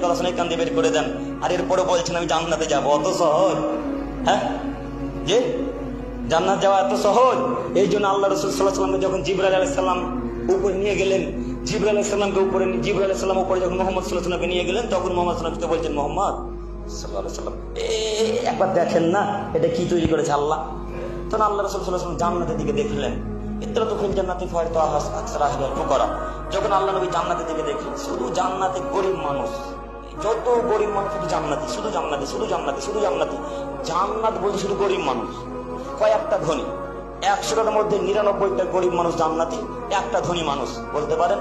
কথা শুনে কান দিয়ে বের করে দেন, আর এরপরে বলছেন আমি জান্নাতে যাবো। অত সহজ? হ্যাঁ, যে জান্নাত যাওয়া এত সহজ? এই জন্য আল্লাহ রাসূল সাল্লাল্লাহু আলাইহি ওয়াসাল্লামকে যখন জিবরাইল আলাইহিস সালাম উপরে নিয়ে গেলেন, জিবরাইল আলাইহিস সালামকে উপরে, জিবরাইল আলাইহিস সালাম উপরে যখন মুহাম্মদ সাল্লাল্লাহু আলাইহি ওয়াসাল্লামকে নিয়ে গেলেন, তখন মুহাম্মদ সাল্লাল্লাহু আলাইহি ওয়াসাল্লাম বলছেন, মুহাম্মদ সাল্লাল্লাহু আলাইহি ওয়াসাল্লাম একবার দেখেন না এটা কি তৈরি করেছে আল্লাহ। তখন আল্লাহ রাসূল সাল্লাল্লাহু আলাইহি ওয়াসাল্লাম জান্নাতের দিকে দেখলেন। ইত্রাতুল জান্নাতি ফায়তা আকসার আহলিল ফুকারা। যখন আল্লাহ নবী জান্নাতের দিকে দেখলেন, শুধু জান্নাতে গরিব মানুষ, যত গরিব মানুষ শুধু জান্নাতি, শুধু জান্নাতি, শুধু জান্নাতি, শুধু জান্নাতি। জান্নাত বলতে শুধু গরিব মানুষ, কয়েকটা ধনী। 100টার মধ্যে 99টা গরিব মানুষ জান্নাতি, একটা ধনী মানুষ। বলতে পারেন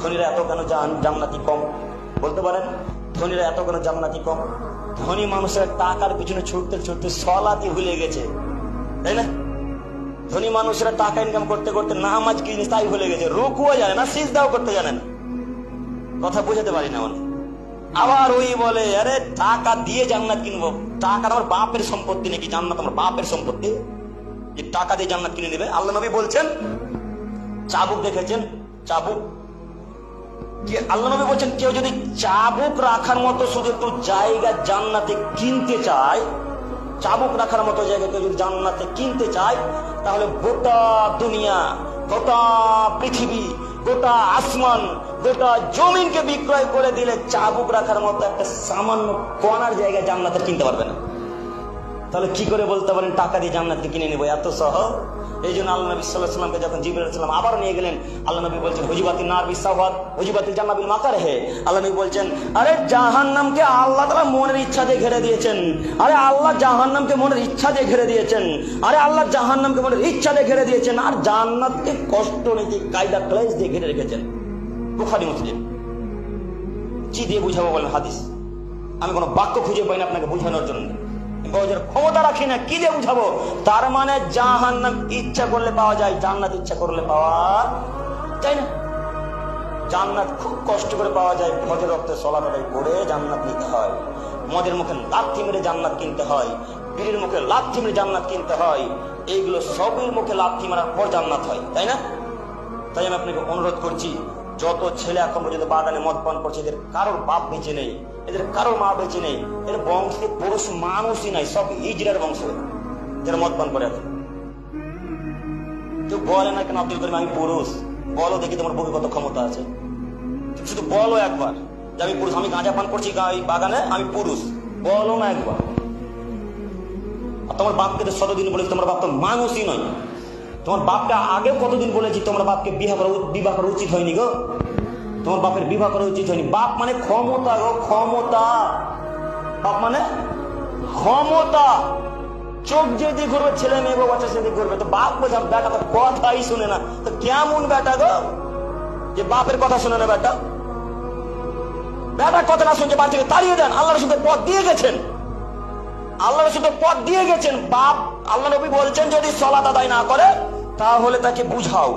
ধনীরা এত কেন জান্নাতি কম? বলতে পারেন ধনীরা এত কেন জান্নাতি কম? ধনী মানুষের টাকার পিছনে ছুটতে ছুটতে সলাতি ভুলে গেছে, তাই না? ধনী মানুষেরা টাকা ইনকাম করতে করতে নামাজ কি জিনিস তাই ভুলে গেছে, রুকুও জানে না, সিজদাও করতে জানে না। কথা বুঝাতে পারি না মানে। আবার ওই বলে আরে টাকা দিয়ে জান্নাত কিনবো। টাকা আমার বাপের সম্পত্তি নাকি? জান্নাত আমার বাপের সম্পত্তি যে টাকা দিয়ে জান্নাত কিনে নেবে? আল্লাহ নবী বলছেন, চাবুক দেখেছেন? চাবুক, আল্লাহ নবী বলছেন কেউ যদি চাবুক রাখার মতো শুধু একটু জায়গা জান্নাতে কিনতে চায়, চাবুক রাখার মতো জায়গা কেউ যদি জান্নাতে কিনতে চায়, তাহলে গোটা দুনিয়া, গোটা পৃথিবী, গোটা আসমান, গোটা জমিনকে বিক্রয় করে দিলে চাবুক রাখার মতো একটা সামান্য কণার জায়গা জান্নাতে কিনতে পারবে না। তাহলে কি করে বলতে পারেন টাকা দিয়ে জান্নাতকে কিনে নেবো? এত সহজ। এই জন্য আল্লাহ নবী সাল্লাল্লাহু আলাইহি ওয়াসাল্লামকে যখন জিবরাইল আলাইহিস সালাম আবার নিয়ে গেলেন, আল্লাহ নবী বলছেন হুজিবাতিন নার বিসাওয়াত হুজিবাতিল জান্নাহ বিল মাকারিহ। আল্লাহ নবী বলছেন আরে জাহান্নামকে আল্লাহ তাআলা মনের ইচ্ছা দিয়ে ঘিরে দিয়েছেন। আরে আল্লাহ জাহান্নামকে মনের ইচ্ছা দিয়ে ঘিরে দিয়েছেন। আরে আল্লাহ জাহান্নামকে মনের ইচ্ছা দিয়ে ঘিরে দিয়েছেন, আর জান্নাতকে কষ্ট নীতি কায়দা ক্লেশ দিয়ে ঘিরে রেখেছেন। বুখারী মুসলিম। কি দিয়ে বুঝাবো বলেন হাদিস? আমি কোনো বাক্য খুঁজে পাই না আপনাকে বুঝানোর জন্য, ক্ষমতা রাখি না, কি দিয়ে বুঝাবো? তার মানে জাহান্নাম ইচ্ছা করলে পাওয়া যায়, জান্নাত ইচ্ছা করলে পাওয়া যায় না। জান্নাত খুব কষ্ট করে পাওয়া যায়, ফজর রক্তে সলাত আদায় করে জান্নাত নিতে হয়, মদের মুখে লাথি মেরে জান্নাত কিনতে হয়, বীরের মুখে লাথি মেরে জান্নাত কিনতে হয়। এইগুলো সবের মুখে লাথি মারার পর জান্নাত হয়, তাই না? তাই আমি আপনাকে অনুরোধ করছি, যত ছেলে এখন পর্যন্ত বাগানে মদ পান করছে, এদের কারোর বাপ বেঁচে নেই, এদের কারোর মা বেঁচে নেই, এদের বংশে পুরুষ মানুষই নাই, সব হিজড়ার বংশ যারা মদ পান করে আছে। কেউ বলে না কেন আব্দুল করিম আমি পুরুষ? বলো দেখি তোমার বুকে কত ক্ষমতা আছে। শুধু বলো একবার যে আমি পুরুষ, আমি গাঁজা পান করছি এই বাগানে, আমি পুরুষ। বলো না একবার। আর তোমার বাপকে তো শতদিন বলেছি তোমার বাপ তো মানুষই নয়। তোমার বাপকে আগেও কতদিন বলেছি তোমার বাপকে বিবাহ করা উচিত হয়নি গো। তোমার বাপের বিবাহ করা উচিত হয়নি। বাপ মানে ক্ষমতা গো, ক্ষমতা। বাপ মানে ক্ষমতা। চোখ যেদিকে ঘুরবে ছেলে মেয়ে বাচ্চা সেদিকে ঘুরবে, তো বাপ বোঝা। বেটা তো কথাই শুনে না, তো কেমন বেটা গো যে বাপের কথা শুনে না? বেটা বেটার কথা না শুনছে বাড়ি থেকে তাড়িয়ে দেন। আল্লাহ রসুলের পথ দিয়ে গেছেন, আল্লাহ রসুলের পথ দিয়ে গেছেন। বাপ, আল্লাহ নবী বলছেন যদি সালাত আদায় না করে তাহলে তাকে বুঝাও,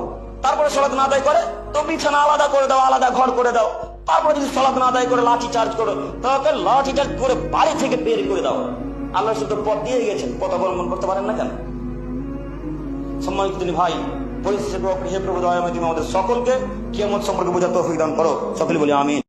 তারপরে সালাত না আদায় করে তো বিছানা আলাদা করে দাও, আলাদা ঘর করে দাও। তারপরে যদি সালাত না আদায় করে লাঠি চার্জ করো, তাহলে লাঠি চার্জ করে বাড়ি থেকে বের করে দাও। আল্লাহ রসুলের পথ দিয়ে গেছেন, পথ অবলম্বন করতে পারেন না কেন? সম্মানিত তিনি ভাই, পরিশেষে হে প্রভু দয়াময় তুমি আমাদের সকলকে কিয়ামত সম্পর্কে বোঝার তৌফিক দান করো। সকলে বলি আমিন।